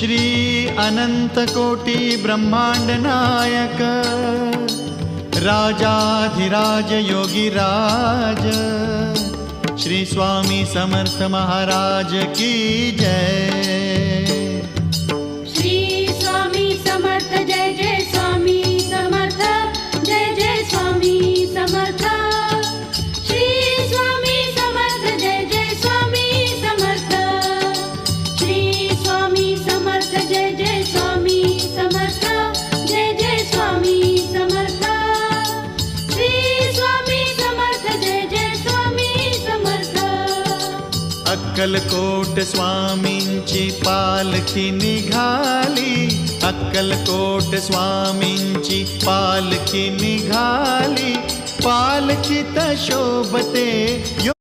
श्री अनंत कोटी ब्रह्मांड नायक राजाधिराज योगीराज श्री स्वामी समर्थ महाराज की जय। श्री स्वामी समर्थ जय जय स्वामी समर्थ जय जय स्वामी समर्थ। श्री स्वामी समर्थ जय जय स्वामी समर्थ। श्री स्वामी समर्थ जय जय स्वामी समर्थ जय जय स्वामी समर्थ। श्री स्वामी समर्थ जय जय स्वामी समर्थ। अक्कलकोट स्वामींची पालखी निघाली, अक्कलकोट स्वामींची पालखी निघाली, पालखीत शोभते